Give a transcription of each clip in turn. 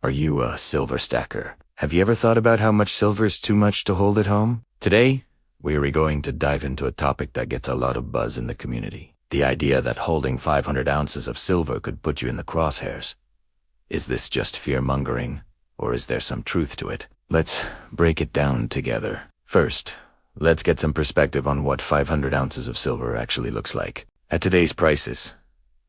Are you a silver stacker? Have you ever thought about how much silver is too much to hold at home? Today, we are going to dive into a topic that gets a lot of buzz in the community. The idea that holding 500 ounces of silver could put you in the crosshairs. Is this just fear-mongering, or is there some truth to it? Let's break it down together. First, let's get some perspective on what 500 ounces of silver actually looks like. At today's prices,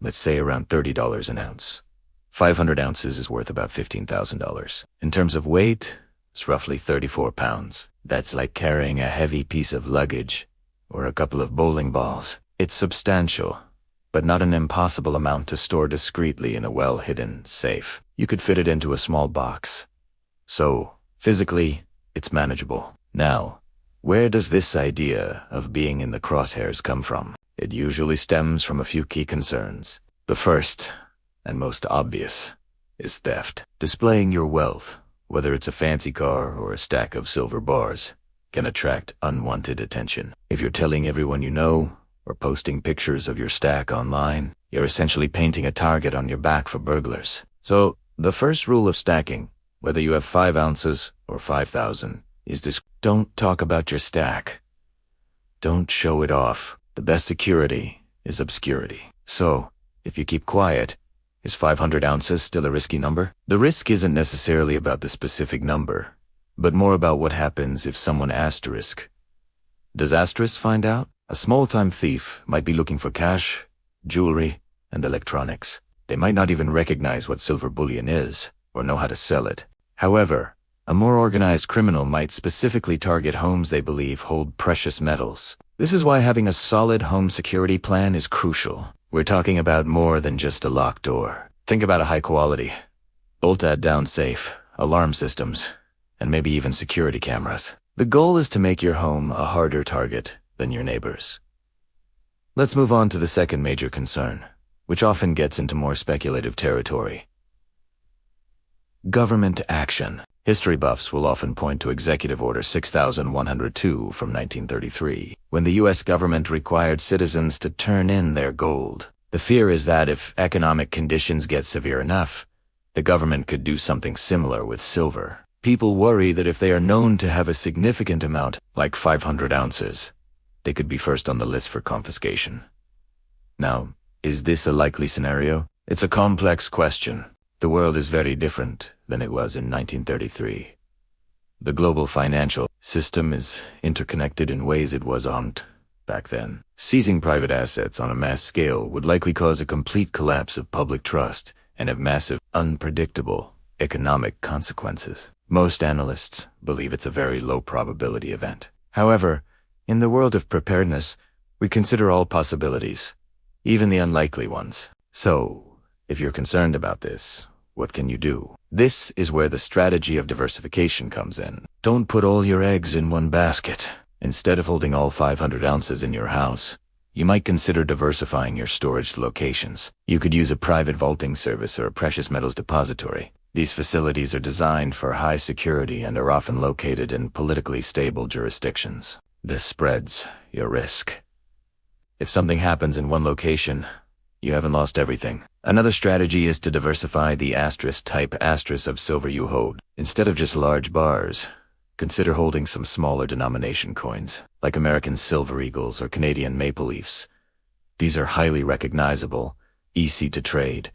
let's say around $30 an ounce. 500 ounces is worth about $15,000. In terms of weight, it's roughly 34 pounds. That's like carrying a heavy piece of luggage or a couple of bowling balls. It's substantial, but not an impossible amount to store discreetly in a well-hidden safe. You could fit it into a small box. So, physically, it's manageable. Now, where does this idea of being in the crosshairs come from? It usually stems from a few key concerns. The first, and most obvious, is theft. Displaying your wealth, whether it's a fancy car or a stack of silver bars, can attract unwanted attention. If you're telling everyone you know, or posting pictures of your stack online, you're essentially painting a target on your back for burglars. So, the first rule of stacking, whether you have 5 ounces or 5,000, is this: don't talk about your stack. Don't show it off. The best security is obscurity. So, if you keep quiet, is 500 ounces still a risky number? The risk isn't necessarily about the specific number, but more about what happens if someone asterisk. Does asterisk find out? A small-time thief might be looking for cash, jewelry, and electronics. They might not even recognize what silver bullion is, or know how to sell it. However, a more organized criminal might specifically target homes they believe hold precious metals. This is why having a solid home security plan is crucial. We're talking about more than just a locked door. Think about a high-quality, bolt-down safe, alarm systems, and maybe even security cameras. The goal is to make your home a harder target than your neighbors. Let's move on to the second major concern, which often gets into more speculative territory. Government action. History buffs will often point to Executive Order 6102 from 1933, when the U.S. government required citizens to turn in their gold. The fear is that if economic conditions get severe enough, the government could do something similar with silver. People worry that if they are known to have a significant amount, like 500 ounces, they could be first on the list for confiscation. Now, is this a likely scenario? It's a complex question. The world is very different than it was in 1933. The global financial system is interconnected in ways it wasn't back then. Seizing private assets on a mass scale would likely cause a complete collapse of public trust and have massive, unpredictable economic consequences. Most analysts believe it's a very low probability event. However, in the world of preparedness, we consider all possibilities, even the unlikely ones. So, if you're concerned about this, what can you do? This is where the strategy of diversification comes in. Don't put all your eggs in one basket. Instead of holding all 500 ounces in your house, you might consider diversifying your storage locations. You could use a private vaulting service or a precious metals depository. These facilities are designed for high security and are often located in politically stable jurisdictions. This spreads your risk. If something happens in one location, you haven't lost everything. Another strategy is to diversify the asterisk-type asterisk of silver you hold. Instead of just large bars, consider holding some smaller denomination coins, like American silver eagles or Canadian maple leafs. These are highly recognizable, easy to trade,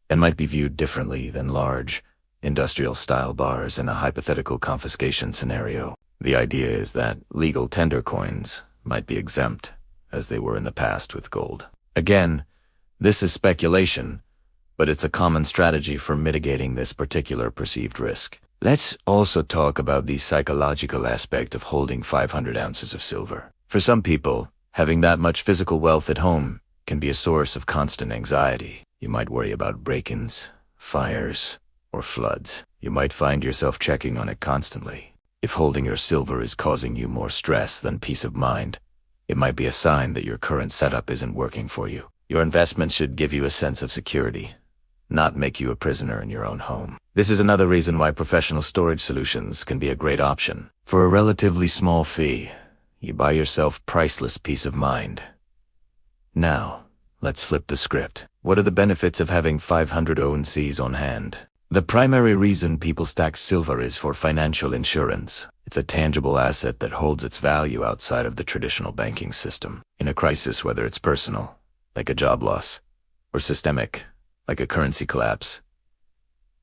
and might be viewed differently than large, industrial-style bars in a hypothetical confiscation scenario. The idea is that legal tender coins might be exempt, as they were in the past with gold. Again, this is speculation, but it's a common strategy for mitigating this particular perceived risk. Let's also talk about the psychological aspect of holding 500 ounces of silver. For some people, having that much physical wealth at home can be a source of constant anxiety. You might worry about break-ins, fires, or floods. You might find yourself checking on it constantly. If holding your silver is causing you more stress than peace of mind, it might be a sign that your current setup isn't working for you. Your investment should give you a sense of security, not make you a prisoner in your own home. This is another reason why professional storage solutions can be a great option. For a relatively small fee, you buy yourself priceless peace of mind. Now, let's flip the script. What are the benefits of having 500 ounces on hand? The primary reason people stack silver is for financial insurance. It's a tangible asset that holds its value outside of the traditional banking system. In a crisis, whether it's personal, like a job loss, or systemic, like a currency collapse,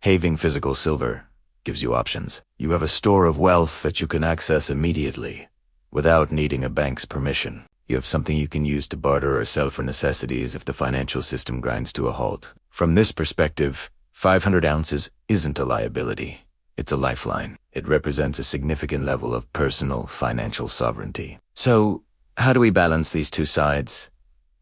having physical silver gives you options. You have a store of wealth that you can access immediately, without needing a bank's permission. You have something you can use to barter or sell for necessities if the financial system grinds to a halt. From this perspective, 500 ounces isn't a liability. It's a lifeline. It represents a significant level of personal financial sovereignty. So, how do we balance these two sides?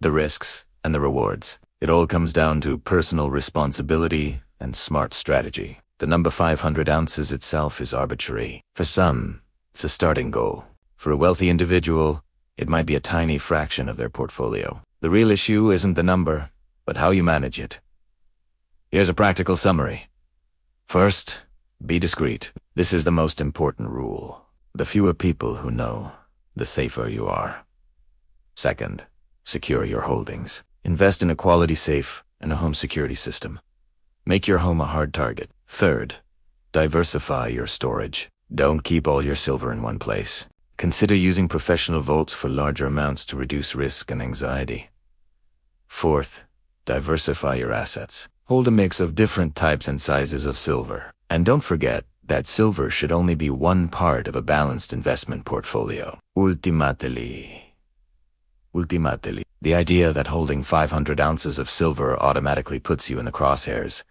The risks and the rewards. It all comes down to personal responsibility and smart strategy. The number 500 ounces itself is arbitrary. For some, it's a starting goal. For a wealthy individual, it might be a tiny fraction of their portfolio. The real issue isn't the number, but how you manage it. Here's a practical summary. First, be discreet. This is the most important rule. The fewer people who know, the safer you are. Second, secure your holdings. Invest in a quality safe and a home security system. Make your home a hard target. Third, diversify your storage. Don't keep all your silver in one place. Consider using professional vaults for larger amounts to reduce risk and anxiety. Fourth, diversify your assets. Hold a mix of different types and sizes of silver. And don't forget that silver should only be one part of a balanced investment portfolio. Ultimately, the idea that holding 500 ounces of silver automatically puts you in the crosshairs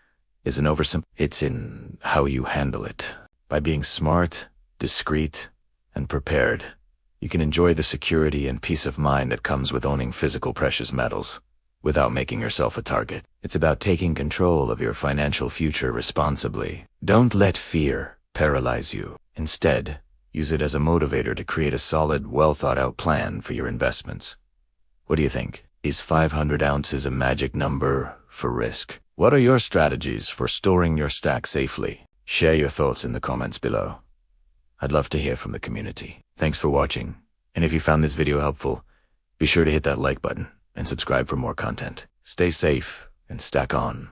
is an oversimplification. It's in how you handle it. By being smart, discreet, and prepared, you can enjoy the security and peace of mind that comes with owning physical precious metals, without making yourself a target. It's about taking control of your financial future responsibly. Don't let fear paralyze you. Instead, use it as a motivator to create a solid, well-thought-out plan for your investments. What do you think? Is 500 ounces a magic number for risk? What are your strategies for storing your stack safely? Share your thoughts in the comments below. I'd love to hear from the community. Thanks for watching, and if you found this video helpful, be sure to hit that like button and subscribe for more content. Stay safe and stack on.